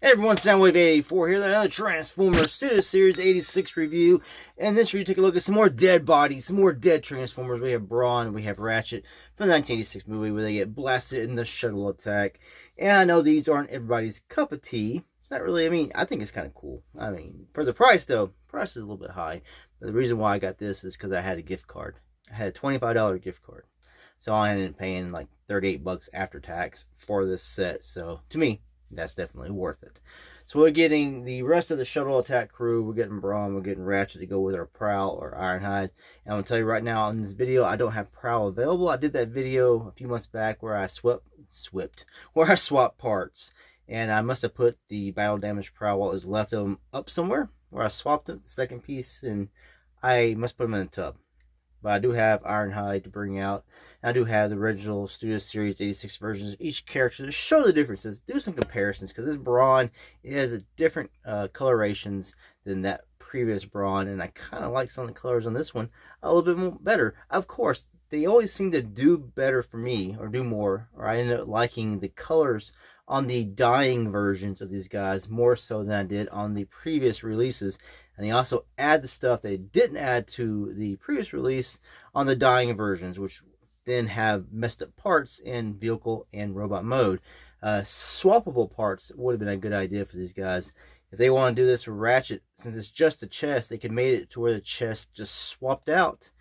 Hey everyone, Soundwave84 here, another Transformers Studio Series 86 review. And this review, take a look at some more dead bodies, some more dead Transformers. We have Brawn, we have Ratchet from the 1986 movie where they get blasted in the shuttle attack. And I know these aren't everybody's cup of tea. It's not really, I think it's kind of cool. For the price though, price is a little bit high. But the reason why I got this is because I had a gift card. I had a $25 gift card. So I ended up paying like 38 bucks after tax for this set. So to me, that's definitely worth it. So we're getting the rest of the shuttle attack crew. We're getting Brawn, we're getting Ratchet to go with our Prowl or Ironhide. And I'm going to tell you right now in this video, I don't have Prowl available. I did that video a few months back where I swapped parts. And I must have put the battle damage Prowl, what was left of them, up somewhere where I swapped it, the second piece, and I must put them in a tub. But I do have Ironhide to bring out. I do have the original Studio Series 86 versions of each character to show the differences, do some comparisons, because this Brawn has a different colorations than that previous Brawn, and I kind of like some of the colors on this one a little bit more better. Of course, they always seem to do better for me, or do more, or I end up liking the colors on the dying versions of these guys more so than I did on the previous releases. And they also add the stuff they didn't add to the previous release on the dying versions, which then have messed up parts in vehicle and robot mode. Swappable parts would have been a good idea for these guys. If they want to do this with Ratchet, since it's just a chest, they could make it to where the chest just swapped out.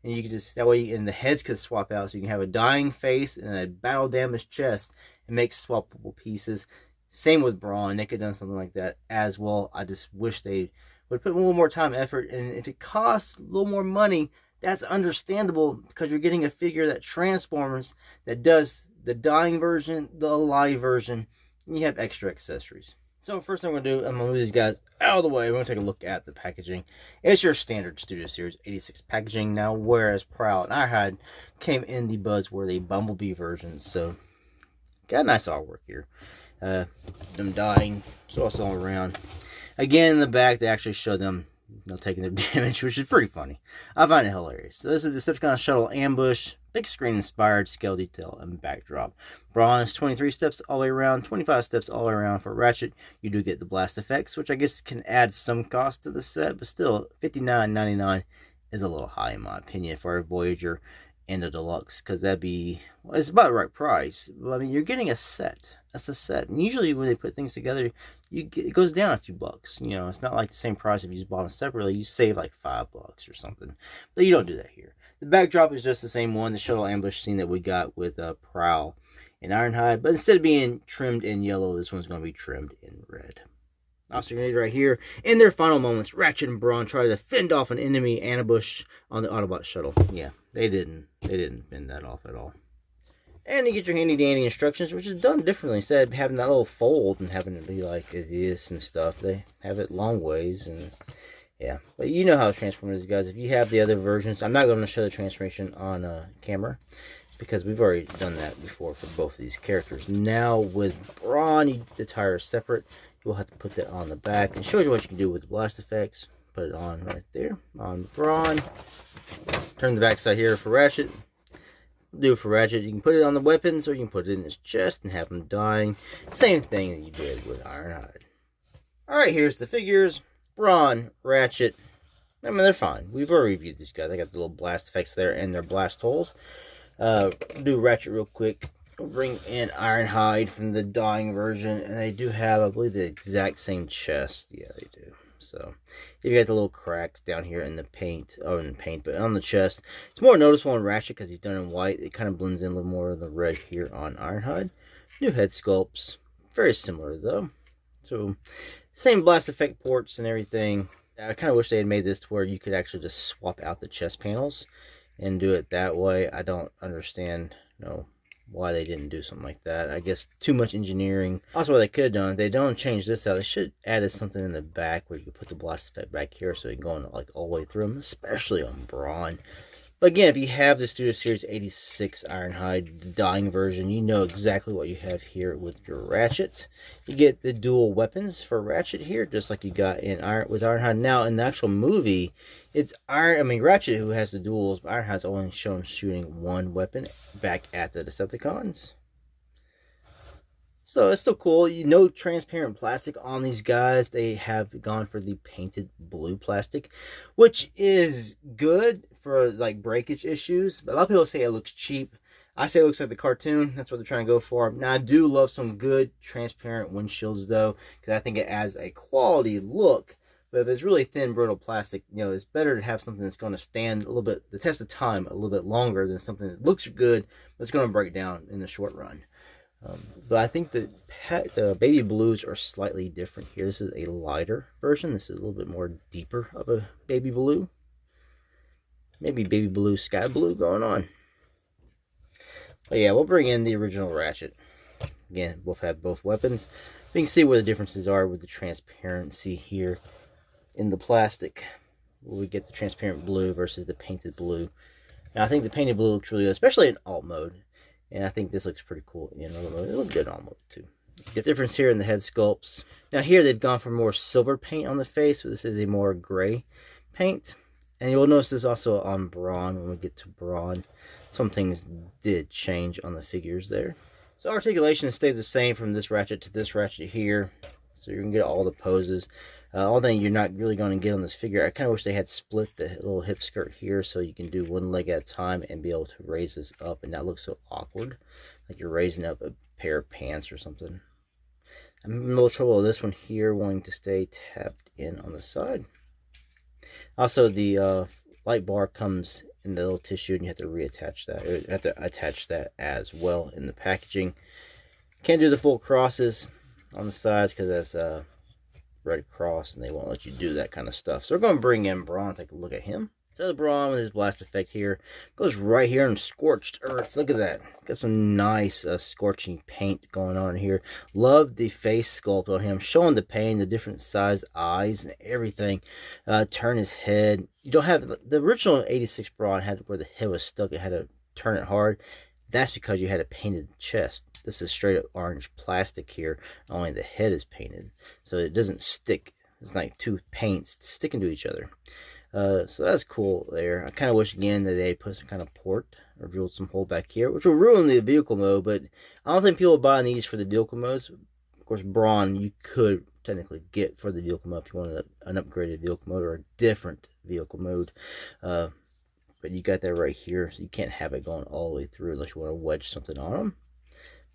And you could just, that way, and the heads could swap out. So you can have a dying face and a battle damaged chest and make swappable pieces. Same with Brawn, they could have done something like that as well. I just wish they would put a little more time and effort, and if it costs a little more money, that's understandable because you're getting a figure that transforms, that does the dying version, the alive version, and you have extra accessories. So first thing I'm going to do, I'm going to move these guys out of the way. We're going to take a look at the packaging. It's your standard Studio Series 86 packaging now, whereas Prowl and Ironhide came in the Buds were the Bumblebee versions. So got a nice artwork here. Them dying, so it's all around. Again, in the back, they actually show them, taking their damage, which is pretty funny. I find it hilarious. So this is the Decepticon Shuttle Ambush, big screen inspired scale detail and backdrop. Brawn is 23 steps all the way around, 25 steps all the way around. For Ratchet, you do get the blast effects, which I guess can add some cost to the set, but still, $59.99 is a little high in my opinion for a Voyager and a Deluxe, because that'd be, well, it's about the right price. But, you're getting a set. That's a set. And usually when they put things together, it goes down a few bucks. It's not like the same price if you just bought them separately. You save like $5 or something. But you don't do that here. The backdrop is just the same one, the shuttle ambush scene that we got with Prowl and Ironhide. But instead of being trimmed in yellow, this one's going to be trimmed in red. Also, you're going to need right here, in their final moments, Ratchet and Brawn try to fend off an enemy ambush on the Autobot shuttle. Yeah, they didn't fend that off at all. And you get your handy dandy instructions, which is done differently. Instead of having that little fold and having it be like this and stuff, they have it long ways. And yeah, but you know how to transform these guys. If you have the other versions, I'm not going to show the transformation on camera because we've already done that before for both of these characters. Now with Brawn, the tire is separate. You'll have to put that on the back. It shows you what you can do with the blast effects. Put it on right there on Brawn. Turn the back side here for Ratchet. Do for Ratchet, you can put it on the weapons or you can put it in his chest and have him dying. Same thing that you did with Ironhide. Alright, here's the figures. Brawn, Ratchet. They're fine. We've already reviewed these guys. I got the little blast effects there and their blast holes. Do Ratchet real quick. Bring in Ironhide from the dying version. And they do have, I believe, the exact same chest. Yeah, they do. So, you got the little cracks down here in the paint, but on the chest. It's more noticeable on Ratchet because he's done in white. It kind of blends in a little more of the red here on Ironhide. New head sculpts. Very similar, though. So, same blast effect ports and everything. I kind of wish they had made this to where you could actually just swap out the chest panels and do it that way. I don't understand, why they didn't do something like that. I guess too much engineering. Also, what they could have done, if they don't change this out, they should have added something in the back where you could put the blast effect back here so you can go on like all the way through them, especially on Brawn. But again, if you have the Studio Series 86 Ironhide, the dying version, you know exactly what you have here with your Ratchet. You get the dual weapons for Ratchet here, just like you got in with Ironhide. Now, in the actual movie, it's Ratchet who has the duels, but Ironhide's only shown shooting one weapon back at the Decepticons. So it's still cool. You know, transparent plastic on these guys. They have gone for the painted blue plastic, which is good for like breakage issues. But a lot of people say it looks cheap. I say it looks like the cartoon. That's what they're trying to go for. Now, I do love some good transparent windshields, though, because I think it adds a quality look. But if it's really thin, brittle plastic, you know, it's better to have something that's going to stand a little bit, the test of time, a little bit longer than something that looks good, but it's going to break down in the short run. But I think the baby blues are slightly different here. This is a lighter version. This is a little bit more deeper of a baby blue. Maybe baby blue, sky blue going on. But yeah, we'll bring in the original Ratchet. Again, both have both weapons. You can see where the differences are with the transparency here in the plastic. We get the transparent blue versus the painted blue. Now I think the painted blue looks really good, especially in alt mode. And I think this looks pretty cool in alt mode. It looks good in alt mode too. The difference here in the head sculpts. Now here they've gone for more silver paint on the face. So this is a more gray paint. And you'll notice this also on Brawn when we get to Brawn. Some things did change on the figures there. So articulation stays the same from this Ratchet to this Ratchet here. So you're going to get all the poses. All thing you're not really going to get on this figure. I kind of wish they had split the little hip skirt here so you can do one leg at a time and be able to raise this up and not look so awkward. Like you're raising up a pair of pants or something. I'm in a little trouble with this one here, wanting to stay tapped in on the side. Also, the light bar comes in the little tissue and you have to reattach that. You have to attach that as well in the packaging. Can't do the full crosses on the sides because that's Red Cross and they won't let you do that kind of stuff. So we're going to bring in Brawn, take a look at him. So the Brawn with his blast effect here goes right here in Scorched Earth. Look at that. Got some nice scorching paint going on here. Love the face sculpt on him, showing the pain, the different size eyes and everything. Turn his head. You don't have the original 86 Brawn had where the head was stuck. It had to turn it hard. That's because you had a painted chest. This is straight up orange plastic here. Only the head is painted. So it doesn't stick. It's like two paints sticking to each other. So that's cool there. I kind of wish again that they put some kind of port or drilled some hole back here, which will ruin the vehicle mode, but I don't think people are buying these for the vehicle modes. Of course, Brawn you could technically get for the vehicle mode if you wanted an upgraded vehicle mode or a different vehicle mode. But you got that right here, so you can't have it going all the way through unless you want to wedge something on them.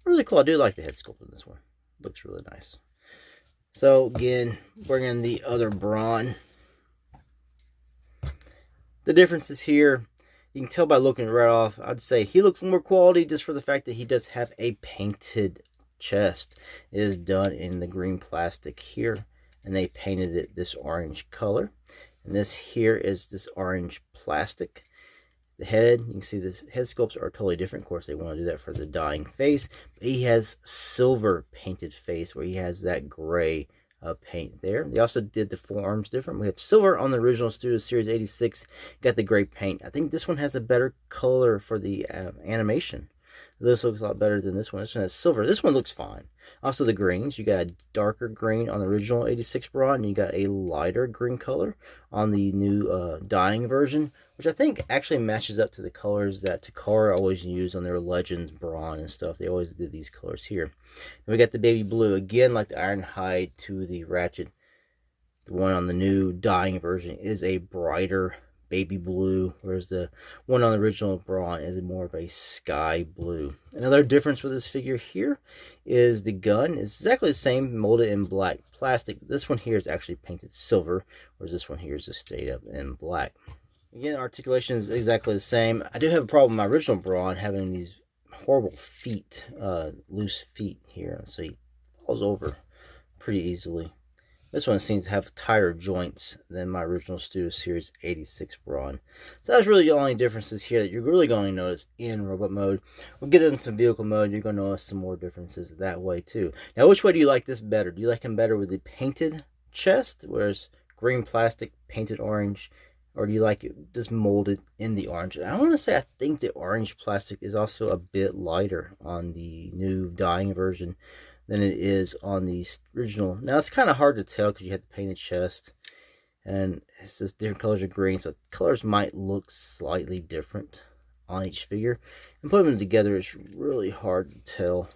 Really cool. I do like the head sculpt in this one. Looks really nice. So again, bring in the other Brawn. The differences here, you can tell by looking right off. I'd say he looks more quality just for the fact that he does have a painted chest. It is done in the green plastic here, and they painted it this orange color. And this here is this orange plastic. The head, you can see this head sculpts are totally different. Of course, they want to do that for the dying face. But he has silver painted face where he has that gray paint there. They also did the forearms different. We have silver on the original Studio Series 86. Got the gray paint. I think this one has a better color for the animation. This looks a lot better than this one. This one has silver. This one looks fine. Also the greens. You got a darker green on the original 86 Brawn. And you got a lighter green color on the new dying version, which I think actually matches up to the colors that Takara always used on their Legends Brawn and stuff. They always did these colors here. And we got the baby blue. Again, like the Ironhide to the Ratchet. The one on the new dying version is a brighter baby blue, whereas the one on the original Brawn is more of a sky blue. Another difference with this figure here is the gun is exactly the same, molded in black plastic. This one here is actually painted silver, whereas this one here is just stayed up in black. Again, articulation is exactly the same. I do have a problem with my original Brawn having these horrible feet, loose feet here, so he falls over pretty easily. This one seems to have tighter joints than my original Studio Series 86 Brawn. So that's really the only differences here that you're really going to notice in robot mode. We'll get into vehicle mode. You're going to notice some more differences that way too. Now, which way do you like this better? Do you like him better with the painted chest, whereas green plastic, painted orange? Or do you like it just molded in the orange? I want to say I think the orange plastic is also a bit lighter on the new dying version than it is on the original. Now it's kind of hard to tell because you have the painted chest and it's just different colors of green, so colors might look slightly different on each figure, and putting them together is really hard to tell.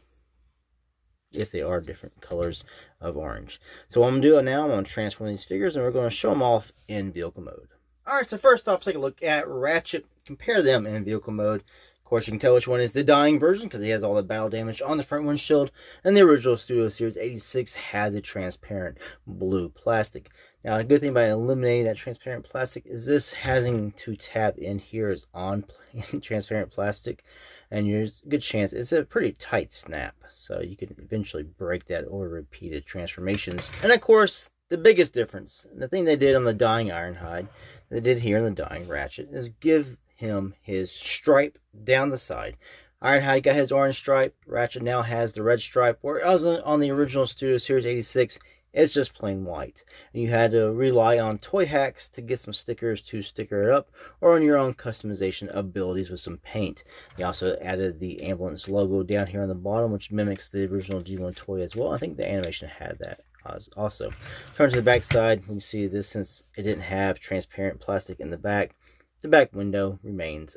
if they are different colors of orange. So what I'm doing now, I'm going to transform these figures and we're going to show them off in vehicle mode. Alright, so first off, take a look at Ratchet, compare them in vehicle mode. Of course, you can tell which one is the dying version because he has all the battle damage on the front windshield, and the original Studio Series 86 had the transparent blue plastic. Now, a good thing about eliminating that transparent plastic is this having to tap in here is on transparent plastic, and there's a good chance it's a pretty tight snap, so you can eventually break that over repeated transformations. And of course, the biggest difference, the thing they did on the dying Ironhide, they did here in the dying Ratchet, is give him his stripe down the side. Ironhide got his orange stripe, Ratchet now has the red stripe, whereas on the original Studio Series 86, it's just plain white. And you had to rely on toy hacks to get some stickers to sticker it up, or on your own customization abilities with some paint. They also added the ambulance logo down here on the bottom, which mimics the original G1 toy as well. I think the animation had that also. Turn to the back side, you can see this, since it didn't have transparent plastic in the back, the back window remains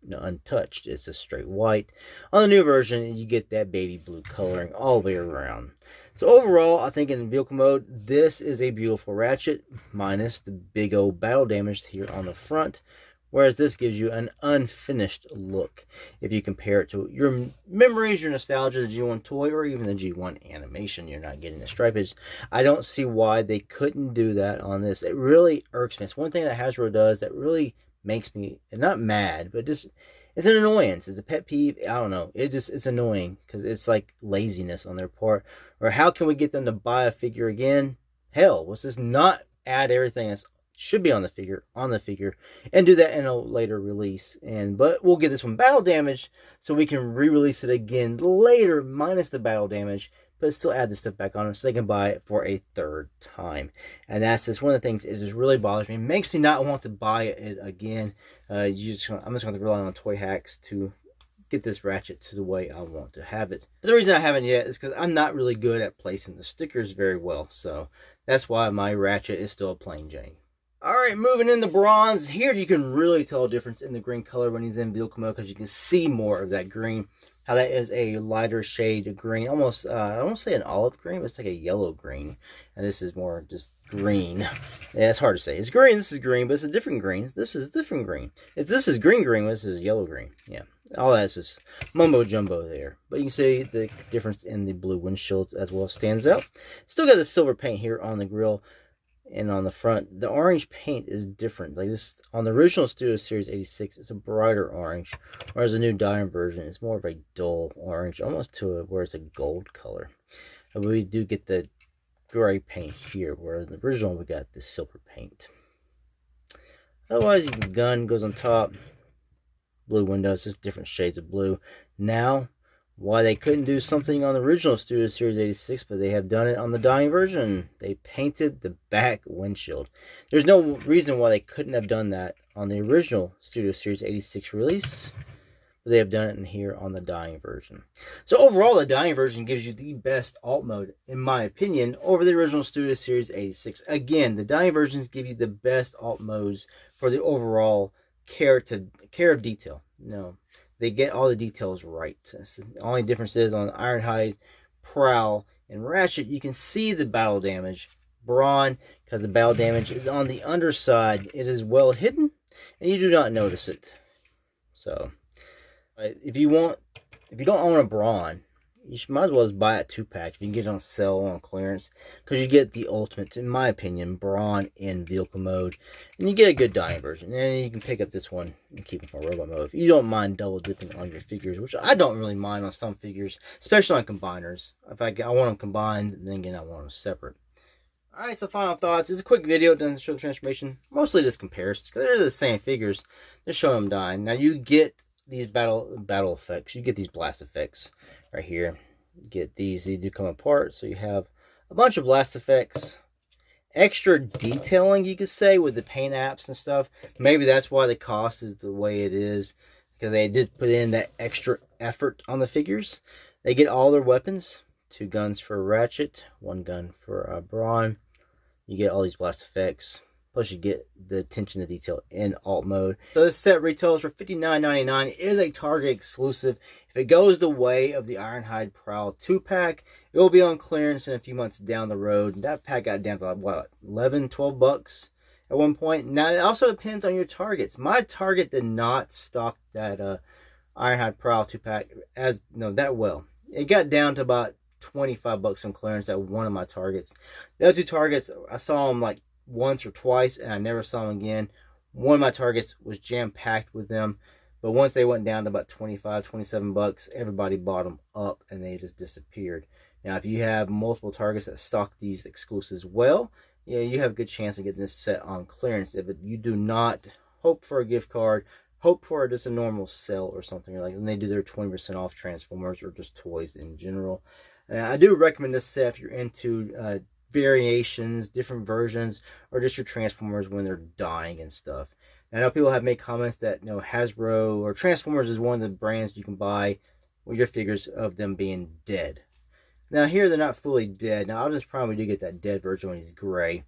untouched. It's a straight white. On the new version, you get that baby blue coloring all the way around. So overall, I think in vehicle mode, this is a beautiful Ratchet, minus the big old battle damage here on the front, whereas this gives you an unfinished look. If you compare it to your memories, your nostalgia, the G1 toy, or even the G1 animation, you're not getting the stripage. I don't see why they couldn't do that on this. It really irks me. It's one thing that Hasbro does that really makes me, not mad, but just, it's an annoyance. It's a pet peeve. I don't know. It's annoying because it's like laziness on their part. Or how can we get them to buy a figure again? Hell, let's just not add everything that's should be on the figure and do that in a later release. But we'll get this one battle damage so we can re-release it again later minus the battle damage, but still add this stuff back on it so they can buy it for a third time. And that's just one of the things it just really bothers me. It makes me not want to buy it again. I'm just going to rely on toy hacks to get this Ratchet to the way I want to have it. But the reason I haven't yet is because I'm not really good at placing the stickers very well, so that's why my Ratchet is still a plain Jane. Alright, moving into bronze. Here you can really tell a difference in the green color when he's in vehicle mode because you can see more of that green. How that is a lighter shade of green, almost, I won't say an olive green, but it's like a yellow green. And this is more just green. Yeah, it's hard to say. It's green, this is green, but it's a different green. This is different green. This is green, this is yellow green. Yeah, all that's just mumbo jumbo there. But you can see the difference in the blue windshields as well stands out. Still got the silver paint here on the grille. And on the front, the orange paint is different. Like this, on the original Studio Series 86, it's a brighter orange, whereas the new dying version is more of a dull orange, almost to where it's a gold color. And we do get the gray paint here, whereas in the original we got the silver paint. Otherwise, the gun goes on top, blue windows, just different shades of blue. Now, why they couldn't do something on the original Studio Series 86, but they have done it on the dying version. They painted the back windshield. There's no reason why they couldn't have done that on the original Studio Series 86 release, but they have done it in here on the dying version. So overall, the dying version gives you the best alt mode, in my opinion, over the original Studio Series 86. Again, the dying versions give you the best alt modes for the overall care of detail. No. They get all the details right. The only difference is on Ironhide, Prowl, and Ratchet, you can see the battle damage. Brawn, because the battle damage is on the underside, it is well hidden, and you do not notice it. So, if you don't own a Brawn, you might as well just buy a 2-pack if you can get it on sale on clearance, because you get the ultimate, in my opinion, Brawn in vehicle mode, and you get a good dying version. And you can pick up this one and keep it for robot mode if you don't mind double dipping on your figures, which I don't really mind on some figures, especially on combiners. If I want them combined, then again I want them separate. Alright, so final thoughts. It's a quick video. It doesn't show the transformation. Mostly just compares, because they're the same figures. They're showing them dying. Now you get these battle effects. You get these blast effects right here. You get these do come apart, so you have a bunch of blast effects, extra detailing, you could say, with the paint apps and stuff. Maybe that's why the cost is the way it is, because they did put in that extra effort on the figures. They get all their weapons, 2 guns for Ratchet, 1 gun for Brawn. You get all these blast effects, Plus, you get the attention to detail in alt mode. So this set retails for $59.99. It is a Target exclusive. If it goes the way of the Ironhide Prowl 2-pack, it will be on clearance in a few months down the road. That pack got down to what, 11, 12 bucks at one point. Now, it also depends on your targets. My Target did not stock that Ironhide Prowl 2-pack that well. It got down to about 25 bucks on clearance at one of my Targets. The other two Targets, I saw them like once or twice, and I never saw them again. One of my Targets was jam-packed with them, but once they went down to about 25, 27 bucks, everybody bought them up, and they just disappeared. Now, if you have multiple Targets that stock these exclusives well, yeah, you have a good chance of getting this set on clearance. If you do not, hope for a gift card, hope for just a normal sale or something, like when they do their 20% off Transformers or just toys in general. I do recommend this set if you're into variations, different versions, or just your Transformers when they're dying and stuff. And I know people have made comments that Hasbro or Transformers is one of the brands you can buy with your figures of them being dead. Now here they're not fully dead. Now I'll just probably do get that dead version when he's gray.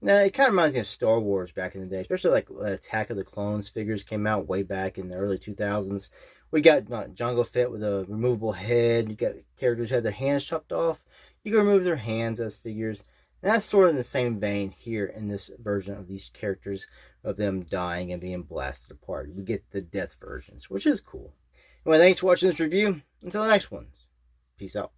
Now it kind of reminds me of Star Wars back in the day, especially like Attack of the Clones figures came out way back in the early 2000s. We got Jango Fett with a removable head. You got characters who had their hands chopped off. You can remove their hands as figures. And that's sort of in the same vein here in this version of these characters, of them dying and being blasted apart. We get the death versions, which is cool. Anyway, thanks for watching this review. Until the next one, peace out.